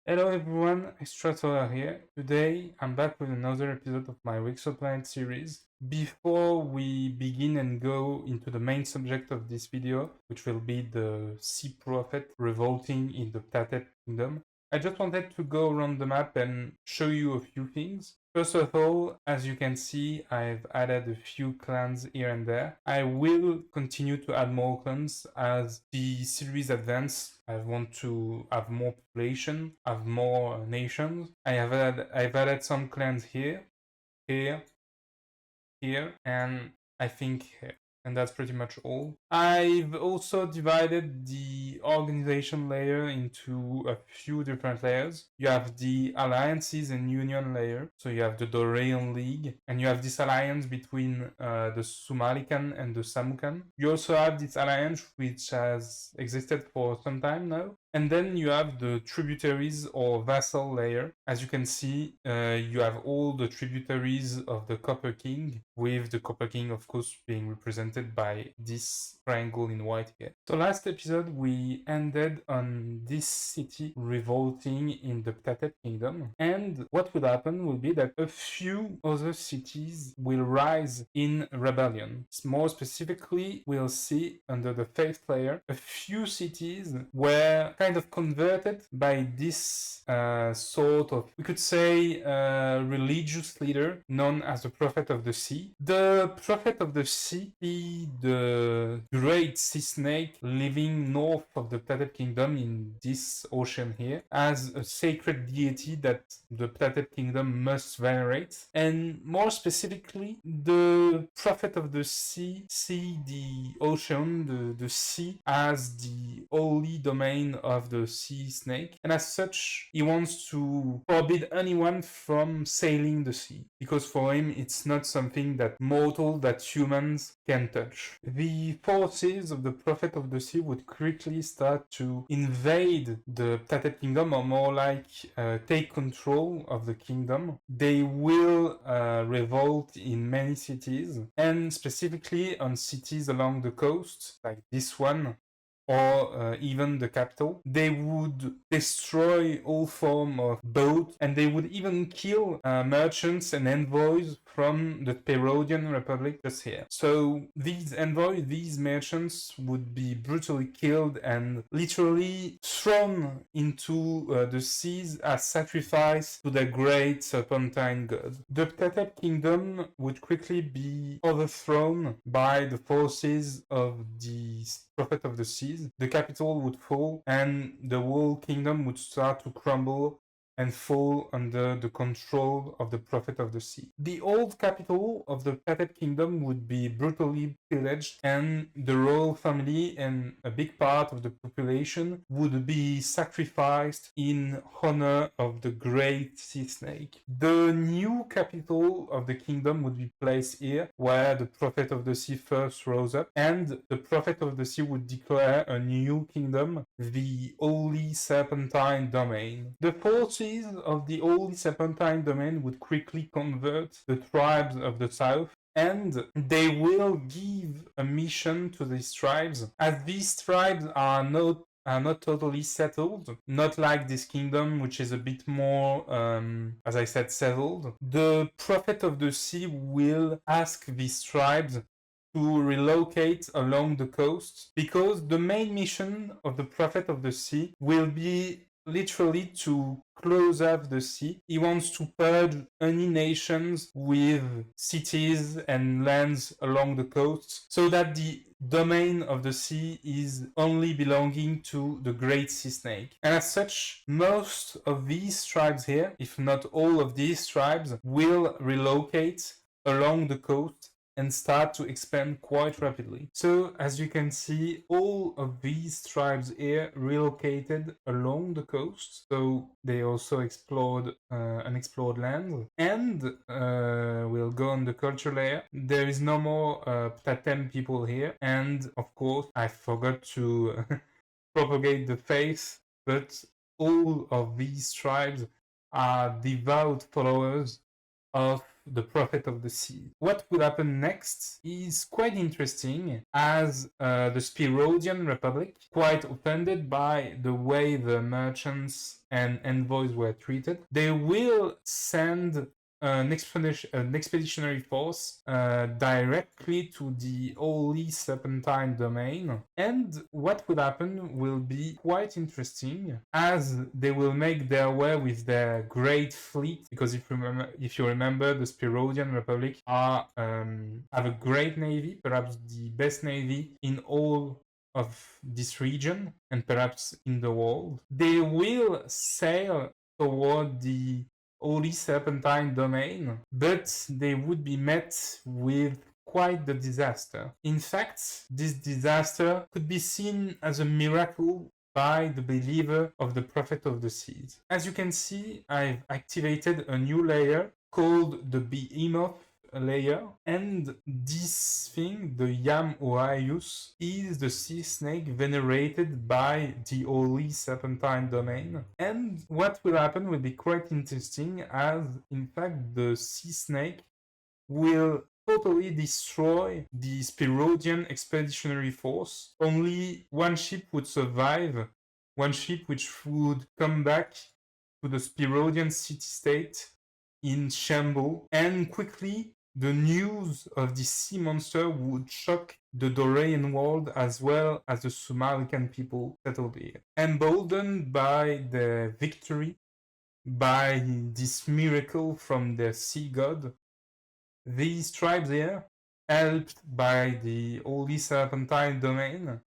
Hello everyone, Extratola here. Today I'm back with another episode of my WICSO Planet series. Before we begin and go into the main subject of this video, which will be the Sea Prophet revolting in the Ptatet Kingdom, I just wanted to go around the map and show you a few things. First of all, as you can see, I've added a few clans here and there. I will continue to add more clans as the series advances. I want to have more population, have more nations. I've added some clans here, here, and I think here. And that's pretty much all. I've also divided the organization layer into a few different layers. You have the alliances and union layer. So you have the Dorian League, and you have this alliance between the Sumalikan and the Samukan. You also have this alliance which has existed for some time now. And then you have the tributaries or vassal layer. As you can see, you have all the tributaries of the Copper King, with the Copper King, of course, being represented by this triangle in white here. So last episode, we ended on this city revolting in the Ptatet Kingdom. And what will happen will be that a few other cities will rise in rebellion. More specifically, we'll see under the faith layer, a few cities were kind of converted by this sort of, we could say, religious leader known as the Prophet of the Sea. The Prophet of the Sea, the great sea snake living north of the Ptatet Kingdom in this ocean here, as a sacred deity that the Ptatet Kingdom must venerate. And more specifically, the Prophet of the Sea see the ocean, the sea, as the holy domain of the sea snake, and as such he wants to forbid anyone from sailing the sea, because for him it's not something that mortal, that humans can touch. The forces of the Prophet of the Sea would quickly start to invade the Ptatet Kingdom, or more like take control of the kingdom. They will revolt in many cities, and specifically on cities along the coast, like this one, or even the capital. They would destroy all form of boat, and they would even kill merchants and envoys from the Perodian Republic just here. So these envoys, these merchants would be brutally killed and literally thrown into the seas as sacrifice to the great serpentine god. The Ptatet Kingdom would quickly be overthrown by the forces of the Prophet of the Seas. The capital would fall, and the whole kingdom would start to crumble and fall under the control of the Prophet of the Sea. The old capital of the Ptatet Kingdom would be brutally pillaged, and the royal family and a big part of the population would be sacrificed in honor of the great sea snake. The new capital of the kingdom would be placed here, where the Prophet of the Sea first rose up, and the Prophet of the Sea would declare a new kingdom, the Holy Serpentine Domain. The forces of the Holy Serpentine Domain would quickly convert the tribes of the south, and they will give a mission to these tribes, as these tribes are not totally settled, not like this kingdom, which is a bit more, as I said, settled. The Prophet of the Sea will ask these tribes to relocate along the coast, because the main mission of the Prophet of the Sea will be literally to close up the sea. He wants to purge any nations with cities and lands along the coast, so that the domain of the sea is only belonging to the great sea snake. And as such, most of these tribes here, if not all of these tribes, will relocate along the coast and start to expand quite rapidly. So as you can see, all of these tribes here relocated along the coast. So they also explored unexplored land. And we'll go on the culture layer. There is no more Ptatem people here. And of course, I forgot to propagate the faith, but all of these tribes are devout followers of the Prophet of the Sea. What will happen next is quite interesting, as the Spirodian Republic, quite offended by the way the merchants and envoys were treated, they will send an expeditionary force directly to the Holy Serpentine domain. And what will happen will be quite interesting, as they will make their way with their great fleet. Because if you remember, the Spirodian Republic have a great navy, perhaps the best navy in all of this region and perhaps in the world. They will sail toward the Holy Serpentine domain, but they would be met with quite the disaster. In fact, this disaster could be seen as a miracle by the believer of the Prophet of the Seas. As you can see, I've activated a new layer called the Behemoth layer, and this thing, the Yam Oaius, is the sea snake venerated by the Holy Serpentine domain. And what will happen will be quite interesting, as in fact the sea snake will totally destroy the Spirodian expeditionary force. Only one ship would survive, one ship which would come back to the Spirodian city-state in shambles, and quickly the news of this sea monster would shock the Dorian world as well as the Sumerican people settled here. Emboldened by the victory, by this miracle from the sea god, these tribes here, helped by the Holy Serpentine domain,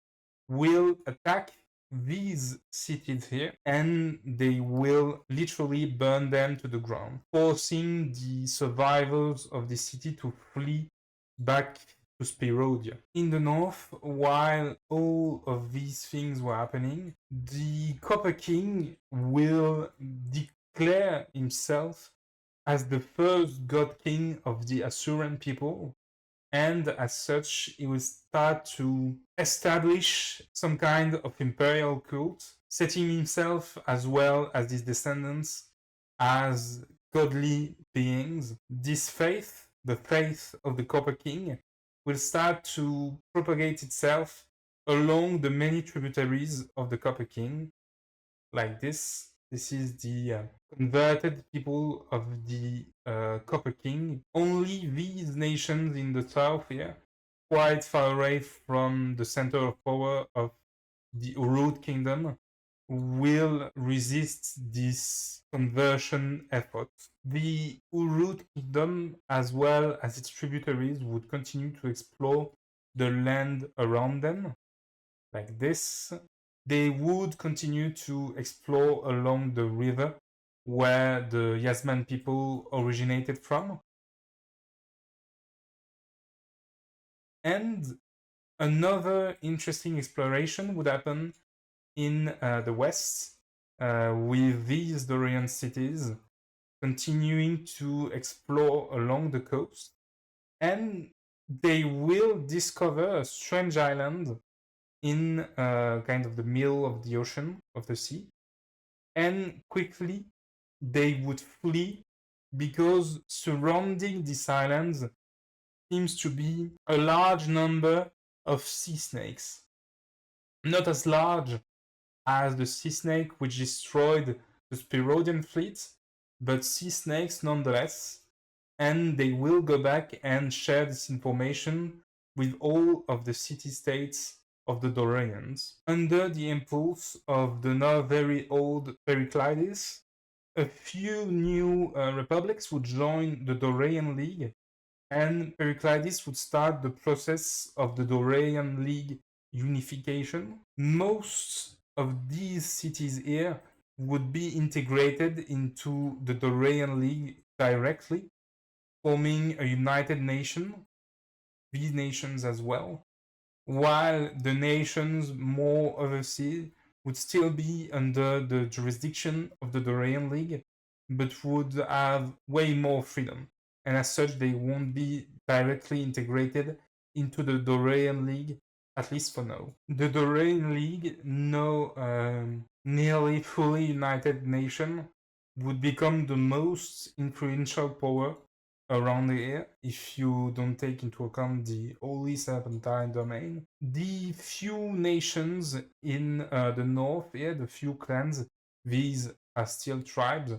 will attack these cities here, and they will literally burn them to the ground, forcing the survivors of the city to flee back to Spirodia. In the north, while all of these things were happening, the Copper King will declare himself as the first god king of the Asuran people, and as such, he will start to establish some kind of imperial cult, setting himself as well as his descendants as godly beings. This faith, the faith of the Copper King, will start to propagate itself along the many tributaries of the Copper King, like this. This is the converted people of the Copper King. Only these nations in the south here, quite far away from the center of power of the Urut Kingdom, will resist this conversion effort. The Urut Kingdom, as well as its tributaries, would continue to explore the land around them, like this. They would continue to explore along the river where the Yasman people originated from. And another interesting exploration would happen in the west, with these Dorian cities continuing to explore along the coast. And they will discover a strange island in kind of the middle of the ocean, of the sea, and quickly they would flee, because surrounding these islands seems to be a large number of sea snakes. Not as large as the sea snake which destroyed the Spirodian fleet, but sea snakes nonetheless, and they will go back and share this information with all of the city-states of the Dorians. Under the impulse of the now very old Periclides, a few new republics would join the Dorian League, and Periclides would start the process of the Dorian League unification. Most of these cities here would be integrated into the Dorian League directly, forming a united nation, these nations as well, while the nations more overseas would still be under the jurisdiction of the Dorian League, but would have way more freedom. And as such, they won't be directly integrated into the Dorian League, at least for now. The Dorian League, now nearly fully united nation, would become the most influential power around here, if you don't take into account the Holy Serpentine domain. The few nations in the north here, the few clans, these steel tribes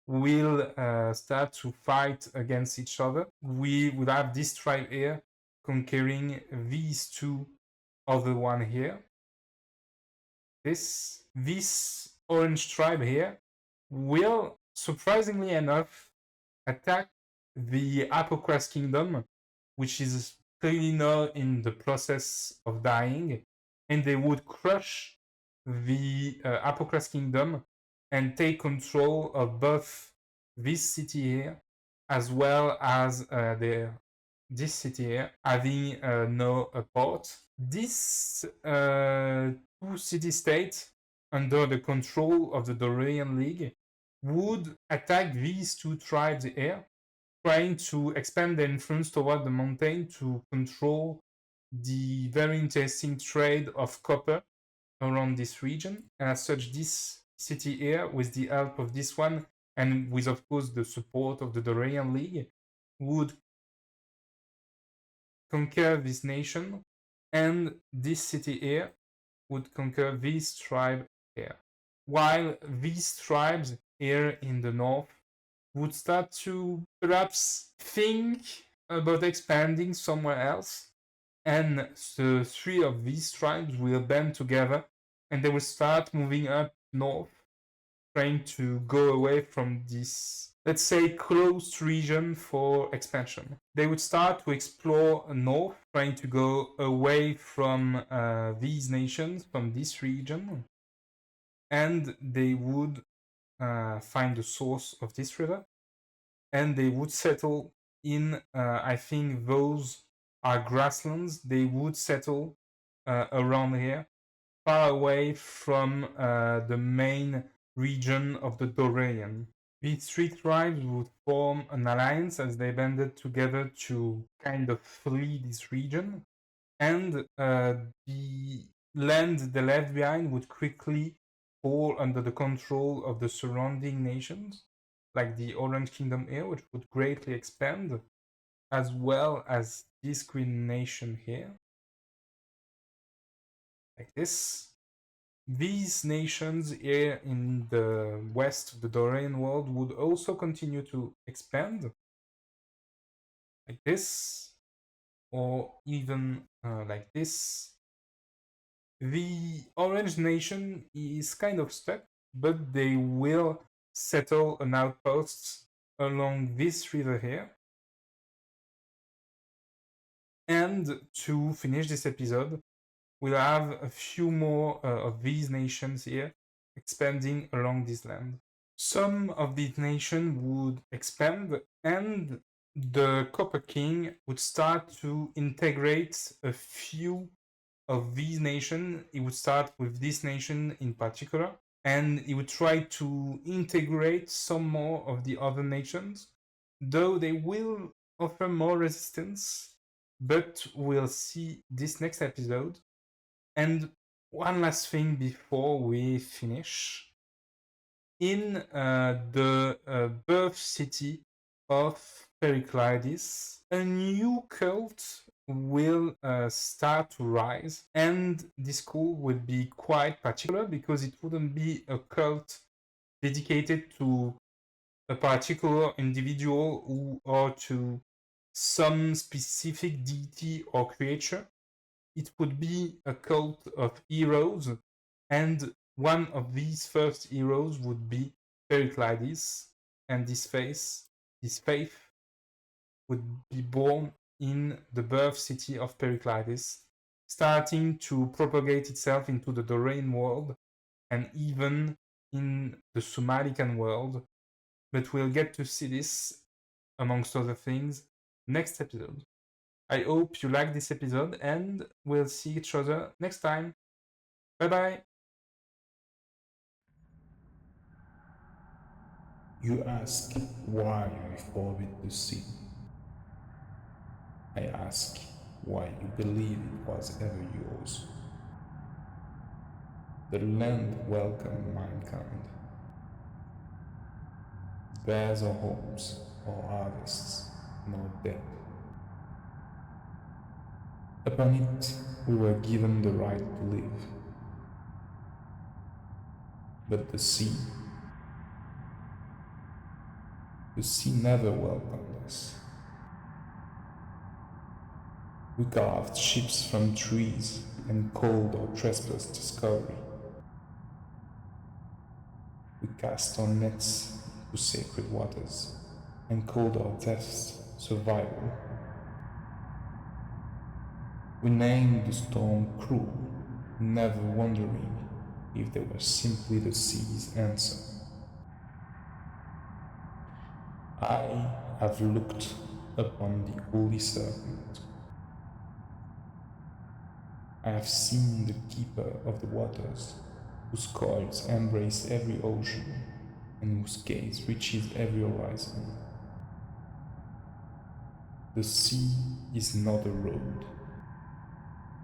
will start to fight against each other. We would have this tribe here conquering these two other one here. This orange tribe here will, surprisingly enough, attack the Apocras kingdom, which is clearly now in the process of dying, and they would crush the Apocras kingdom and take control of both this city here as well as this city here, having no port. This two city states under the control of the Dorian League would attack these two tribes here, trying to expand their influence toward the mountain to control the very interesting trade of copper around this region. And as such, this city here, with the help of this one, and with, of course, the support of the Dorian League, would conquer this nation, and this city here would conquer this tribe here. While these tribes here in the north would start to perhaps think about expanding somewhere else, and the three of these tribes will band together and they will start moving up north, trying to go away from this, let's say, closed region for expansion. They would start to explore north, trying to go away from these nations, from this region, and they would find the source of this river, and they would settle in, I think those are grasslands. They would settle around here, far away from the main region of the Dorian. These three tribes would form an alliance as they banded together to kind of flee this region, and the land they left behind would quickly fall under the control of the surrounding nations, like the Orange Kingdom here, which would greatly expand, as well as this green nation here, like this. These nations here in the west of the Dorian world would also continue to expand, like this, or even like this. The Orange Nation is kind of stuck, but they will settle an outpost along this river here. And to finish this episode, we'll have a few more of these nations here expanding along this land. Some of these nations would expand, and the Copper King would start to integrate a few of these nations. He would start with this nation in particular, and he would try to integrate some more of the other nations, though they will offer more resistance, but we'll see this next episode. And one last thing before we finish. In the birth city of Pericleides, a new cult will start to rise, and this cult will be quite particular because it wouldn't be a cult dedicated to a particular individual or to some specific deity or creature. It would be a cult of heroes, and one of these first heroes would be Pericleides, and this faith would be born in the birth city of Pericleides, starting to propagate itself into the Dorian world and even in the Sumerican world. But we'll get to see this, amongst other things, next episode. I hope you liked this episode, and we'll see each other next time. Bye bye. You ask why we forbid the sea. I ask why you believe it was ever yours. The land welcomed mankind. Bears or homes or harvests, no death. Upon it, we were given the right to live. But the sea The sea never welcomed us. We carved ships from trees and called our trespass discovery. We cast our nets into sacred waters and called our thefts survival. We named the storm cruel, never wondering if they were simply the sea's answer. I have looked upon the holy serpent. I have seen the keeper of the waters, whose coils embrace every ocean and whose gaze reaches every horizon. The sea is not a road.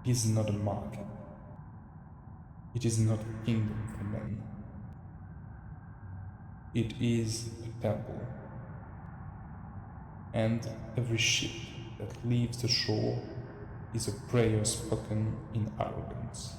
It is not a market. It is not a kingdom for men. It is a temple. And every ship that leaves the shore is a prayer spoken in arrogance.